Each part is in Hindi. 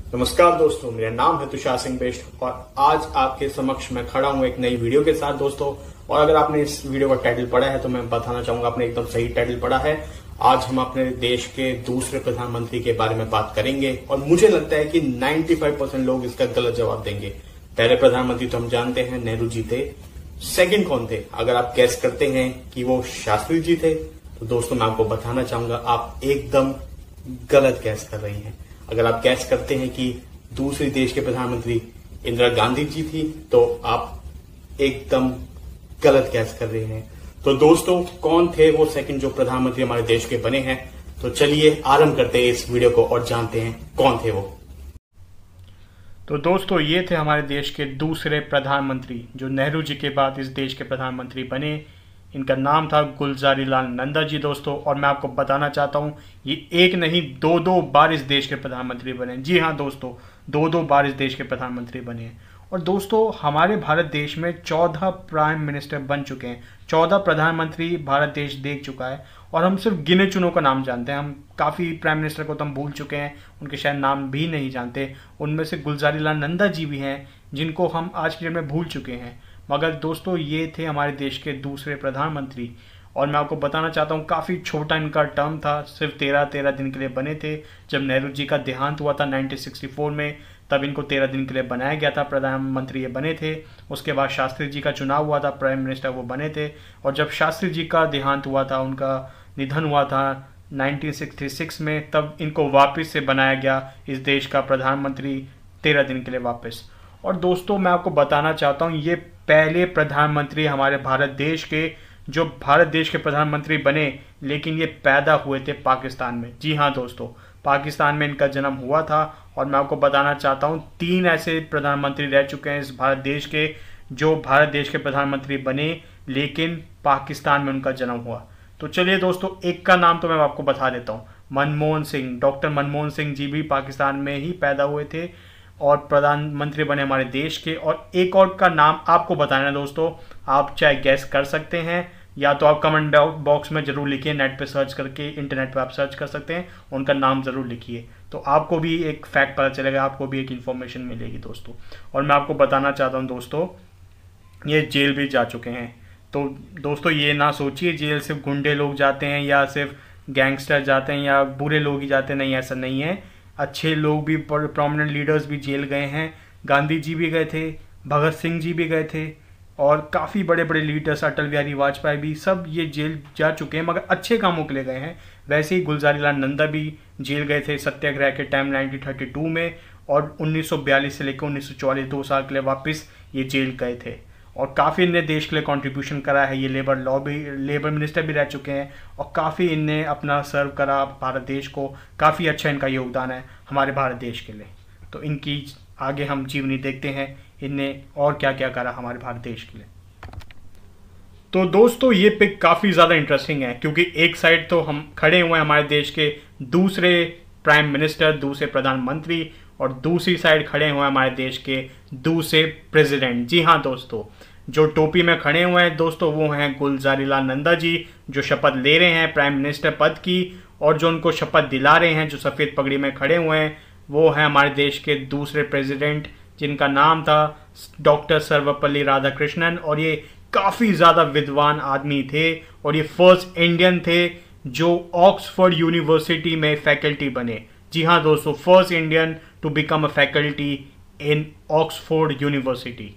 नमस्कार दोस्तों, मेरा नाम है तुषार सिंह बेस्ट और आज आपके समक्ष मैं खड़ा हूं एक नई वीडियो के साथ दोस्तों। और अगर आपने इस वीडियो का टाइटल पढ़ा है तो मैं बताना चाहूंगा आपने एकदम सही टाइटल पढ़ा है। आज हम अपने देश के दूसरे प्रधानमंत्री के बारे में बात करेंगे और मुझे लगता है कि 95% लोग इसका गलत जवाब देंगे। पहले प्रधानमंत्री तो हम जानते हैं नेहरू जी थे। सेकंड कौन थे? अगर आप गैस करते हैं कि वो शास्त्री जी थे तो दोस्तों मैं आपको बताना चाहूंगा आप एकदम गलत गैस कर रही हैं। अगर आप गैस करते हैं कि दूसरे देश के प्रधानमंत्री इंदिरा गांधी जी थी तो आप एकदम गलत गैस कर रहे हैं। तो दोस्तों कौन थे वो सेकंड जो प्रधानमंत्री हमारे देश के बने हैं? तो चलिए आरंभ करते हैं इस वीडियो को और जानते हैं कौन थे वो। तो दोस्तों ये थे हमारे देश के दूसरे प्रधानमंत्री जो नेहरू जी के बाद इस देश के प्रधानमंत्री बने। इनका नाम था गुलजारी लाल नंदा जी दोस्तों। और मैं आपको बताना चाहता हूँ ये एक नहीं दो बार इस देश के प्रधानमंत्री बने। जी हाँ दोस्तों, दो बार इस देश के प्रधानमंत्री बने हैं। और दोस्तों हमारे भारत देश में 14 प्राइम मिनिस्टर बन चुके हैं, 14 प्रधानमंत्री भारत देश देख चुका है। और हम सिर्फ गिने चुनों का नाम जानते हैं। हम काफ़ी प्राइम मिनिस्टर को तो हम भूल चुके हैं, उनके शायद नाम भी नहीं जानते। उनमें से गुलजारी लाल नंदा जी भी हैं जिनको हम आज के डेट में भूल चुके हैं। मगर दोस्तों ये थे हमारे देश के दूसरे प्रधानमंत्री। और मैं आपको बताना चाहता हूँ काफ़ी छोटा इनका टर्म था, सिर्फ 13 दिन के लिए बने थे। जब नेहरू जी का देहांत हुआ था 1964 में तब इनको 13 दिन के लिए बनाया गया था, प्रधानमंत्री ये बने थे। उसके बाद शास्त्री जी का चुनाव हुआ था, प्राइम मिनिस्टर वो बने थे। और जब शास्त्री जी का देहांत हुआ था, उनका निधन हुआ था 1966 में, तब इनको वापस से बनाया गया इस देश का प्रधानमंत्री 13 दिन के लिए वापस। और दोस्तों मैं आपको बताना चाहता हूँ ये पहले प्रधानमंत्री हमारे भारत देश के जो भारत देश के प्रधानमंत्री बने, लेकिन ये पैदा हुए थे पाकिस्तान में। जी हाँ दोस्तों, पाकिस्तान में इनका जन्म हुआ था। और मैं आपको बताना चाहता हूँ 3 ऐसे प्रधानमंत्री रह चुके हैं इस भारत देश के जो भारत देश के प्रधानमंत्री बने लेकिन पाकिस्तान में उनका जन्म हुआ। तो चलिए दोस्तों एक का नाम तो मैं आपको बता देता हूँ, मनमोहन सिंह। डॉक्टर मनमोहन सिंह जी भी पाकिस्तान में ही पैदा हुए थे और प्रधानमंत्री बने हमारे देश के। और एक और का नाम आपको बताना है दोस्तों, आप चाहे गैस कर सकते हैं या तो आप कमेंट बॉक्स में जरूर लिखिए, नेट पे सर्च करके, इंटरनेट पे आप सर्च कर सकते हैं, उनका नाम जरूर लिखिए तो आपको भी एक फैक्ट पता चलेगा, आपको भी एक इन्फॉर्मेशन मिलेगी दोस्तों। और मैं आपको बताना चाहता हूँ दोस्तों ये जेल भी जा चुके हैं। तो दोस्तों ये ना सोचिए जेल सिर्फ गुंडे लोग जाते हैं या सिर्फ गैंगस्टर जाते हैं या बुरे लोग ही जाते हैं, नहीं ऐसा नहीं है। अच्छे लोग भी, प्रोमिनेंट लीडर्स भी जेल गए हैं। गांधी जी भी गए थे, भगत सिंह जी भी गए थे और काफ़ी बड़े बड़े लीडर्स, अटल बिहारी वाजपेयी भी, सब ये जेल जा चुके हैं मगर अच्छे कामों के लिए गए हैं। वैसे ही गुलजारी लाल नंदा भी जेल गए थे सत्याग्रह के टाइम 1932 में और 1942 से लेकर 1944 2 साल के लिए वापस ये जेल गए थे। और काफ़ी इनने देश के लिए कंट्रीब्यूशन करा है। ये लेबर मिनिस्टर भी रह चुके हैं और काफ़ी इनने अपना सर्व करा भारत देश को। काफ़ी अच्छा इनका योगदान है हमारे भारत देश के लिए। तो इनकी आगे हम जीवनी देखते हैं, इनने और क्या क्या करा हमारे भारत देश के लिए। तो दोस्तों ये पिक काफ़ी ज़्यादा इंटरेस्टिंग है क्योंकि एक साइड तो हम खड़े हुए हैं हमारे देश के दूसरे प्राइम मिनिस्टर, दूसरे प्रधानमंत्री, और दूसरी साइड खड़े हुए हैं हमारे देश के दूसरे प्रेसिडेंट। जी हाँ दोस्तों, जो टोपी में खड़े हुए हैं दोस्तों वो हैं गुलजारी लाल नंदा जी जो शपथ ले रहे हैं प्राइम मिनिस्टर पद की। और जो उनको शपथ दिला रहे हैं, जो सफ़ेद पगड़ी में खड़े हुए हैं, वो हैं हमारे देश के दूसरे प्रेसिडेंट जिनका नाम था डॉक्टर सर्वपल्ली राधाकृष्णन। और ये काफ़ी ज़्यादा विद्वान आदमी थे और ये फर्स्ट इंडियन थे जो ऑक्सफोर्ड यूनिवर्सिटी में फैकल्टी बने। जी हाँ दोस्तों, first Indian to become a faculty in Oxford University.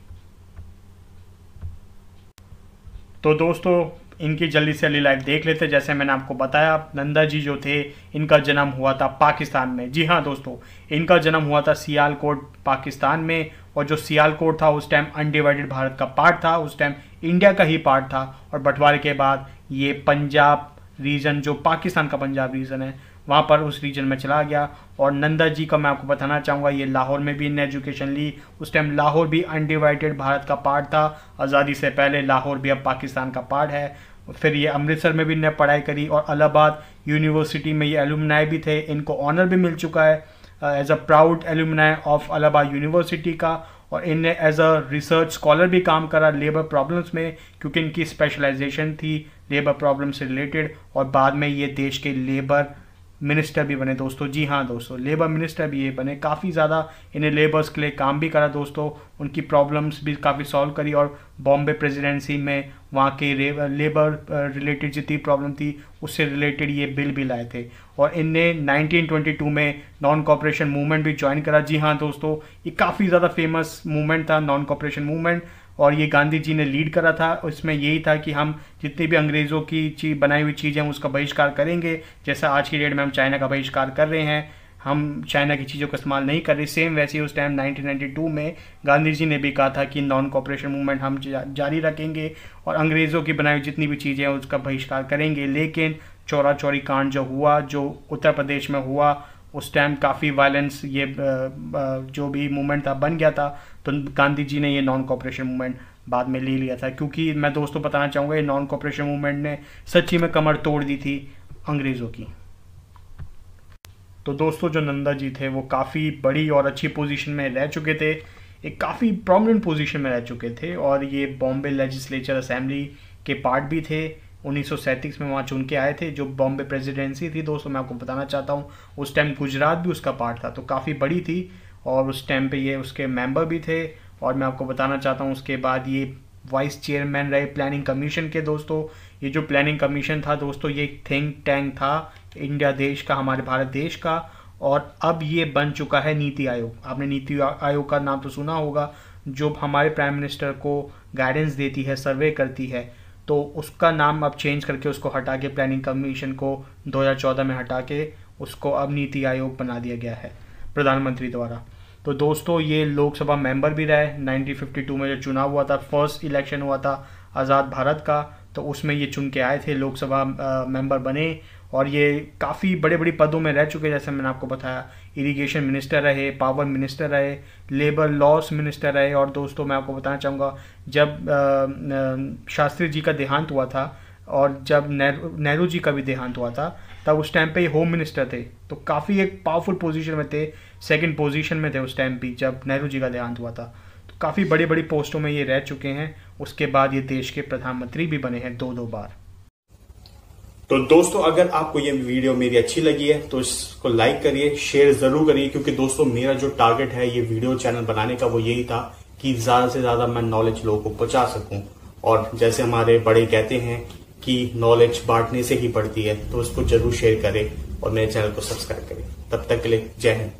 तो दोस्तों इनकी जल्दी से जल्दी लाइफ देख लेते। जैसे मैंने आपको बताया नंदा जी जो थे इनका जन्म हुआ था पाकिस्तान में। जी हाँ दोस्तों, इनका जन्म हुआ था सियालकोट पाकिस्तान में। और जो सियालकोट था उस टाइम अनडिवाइडेड भारत का पार्ट था, उस टाइम इंडिया का ही पार्ट था। और बंटवारे के बाद ये पंजाब रीजन, जो पाकिस्तान का पंजाब रीजन है, वहाँ पर उस रीजन में चला गया। और नंदा जी का मैं आपको बताना चाहूँगा ये लाहौर में भी इनने एजुकेशन ली। उस टाइम लाहौर भी अनडिवाइडेड भारत का पार्ट था, आज़ादी से पहले लाहौर भी अब पाकिस्तान का पार्ट है। फिर ये अमृतसर में भी इनने पढ़ाई करी और इलाहाबाद यूनिवर्सिटी में ये एलुमनाई भी थे। इनको ऑनर भी मिल चुका है as a proud alumni of Allahabad University का। और इनने एज अ रिसर्च स्कॉलर भी काम करा लेबर प्रॉब्लम्स में, क्योंकि इनकी स्पेशलाइजेशन थी लेबर प्रॉब्लम से रिलेटेड। और बाद में ये देश के लेबर मिनिस्टर भी बने दोस्तों। जी हाँ दोस्तों, लेबर मिनिस्टर भी ये बने। काफ़ी ज़्यादा इन्हें लेबर्स के लिए काम भी करा दोस्तों, उनकी प्रॉब्लम्स भी काफ़ी सॉल्व करी, और बॉम्बे प्रेसिडेंसी में वहाँ के लेबर रिलेटेड जितनी प्रॉब्लम थी उससे रिलेटेड ये बिल भी लाए थे। और इनने 1922 में नॉन कॉपरेशन मूवमेंट भी ज्वाइन करा। जी हाँ दोस्तों, ये काफ़ी ज़्यादा फेमस मूवमेंट था नॉन कॉपरेशन मूवमेंट, और ये गांधी जी ने लीड करा था। इसमें यही था कि हम जितनी भी अंग्रेज़ों की बनाई हुई चीज़ें हैं उसका बहिष्कार करेंगे। जैसा आज की डेट में हम चाइना का बहिष्कार कर रहे हैं, हम चाइना की चीज़ों का इस्तेमाल नहीं कर रहे, सेम वैसे ही उस टाइम 1992 में गांधी जी ने भी कहा था कि नॉन कॉपरेशन मूवमेंट हम जारी रखेंगे और अंग्रेज़ों की बनाई हुई जितनी भी चीज़ें हैं उसका बहिष्कार करेंगे। लेकिन चौरा चौरी कांड जो हुआ, जो उत्तर प्रदेश में हुआ, उस टाइम काफ़ी वायलेंस ये जो भी मूवमेंट था बन गया था। तो गांधी जी ने ये नॉन कॉपरेशन मूवमेंट बाद में ले लिया था, क्योंकि मैं दोस्तों बताना चाहूँगा ये नॉन कॉपरेशन मूवमेंट ने सच्ची में कमर तोड़ दी थी अंग्रेज़ों की। तो दोस्तों जो नंदा जी थे वो काफ़ी बड़ी और अच्छी पोजीशन में रह चुके थे, एक काफ़ी प्रोमिनेंट पोजीशन में रह चुके थे, और ये बॉम्बे लेजिस्लेचर असेंबली के पार्ट भी थे। 1937 में वहाँ चुन के आए थे। जो बॉम्बे प्रेसिडेंसी थी दोस्तों, मैं आपको बताना चाहता हूँ उस टाइम गुजरात भी उसका पार्ट था, तो काफ़ी बड़ी थी, और उस टाइम पे ये उसके मेंबर भी थे। और मैं आपको बताना चाहता हूँ उसके बाद ये वाइस चेयरमैन रहे प्लानिंग कमीशन के दोस्तों। ये जो प्लानिंग कमीशन था दोस्तों, ये थिंक टैंक था इंडिया देश का, हमारे भारत देश का, और अब ये बन चुका है नीति आयोग। आपने नीति आयोग का नाम तो सुना होगा, जो हमारे प्राइम मिनिस्टर को गाइडेंस देती है, सर्वे करती है। तो उसका नाम अब चेंज करके उसको हटा के प्लानिंग कमीशन को 2014 में हटा के उसको अब नीति आयोग बना दिया गया है प्रधानमंत्री द्वारा। तो दोस्तों ये लोकसभा मेंबर भी रहे। 1952 में जो चुनाव हुआ था, फर्स्ट इलेक्शन हुआ था आज़ाद भारत का, तो उसमें ये चुन के आए थे, लोकसभा मेंबर बने, और ये काफ़ी बड़े बड़े पदों में रह चुके। जैसे मैंने आपको बताया, इरिगेशन मिनिस्टर रहे, पावर मिनिस्टर रहे, लेबर लॉस मिनिस्टर रहे। और दोस्तों मैं आपको बताना चाहूँगा, जब शास्त्री जी का देहांत हुआ था और जब नेहरू जी का भी देहांत हुआ था, तब उस टाइम पे ये होम मिनिस्टर थे, तो काफ़ी एक पावरफुल पोजीशन में थे, सेकंड पोजीशन में थे उस टाइम भी जब नेहरू जी का देहांत हुआ था। तो काफ़ी बड़ी बड़ी पोस्टों में ये रह चुके हैं। उसके बाद ये देश के प्रधानमंत्री भी बने हैं 2-2 बार। तो दोस्तों अगर आपको ये वीडियो मेरी अच्छी लगी है तो इसको लाइक करिए, शेयर जरूर करिए, क्योंकि दोस्तों मेरा जो टारगेट है ये वीडियो चैनल बनाने का वो यही था कि ज्यादा से ज्यादा मैं नॉलेज लोगों को पहुंचा सकूं। और जैसे हमारे बड़े कहते हैं कि नॉलेज बांटने से ही बढ़ती है, तो उसको जरूर शेयर करें और मेरे चैनल को सब्सक्राइब करें। तब तक के लिए जय हिंद।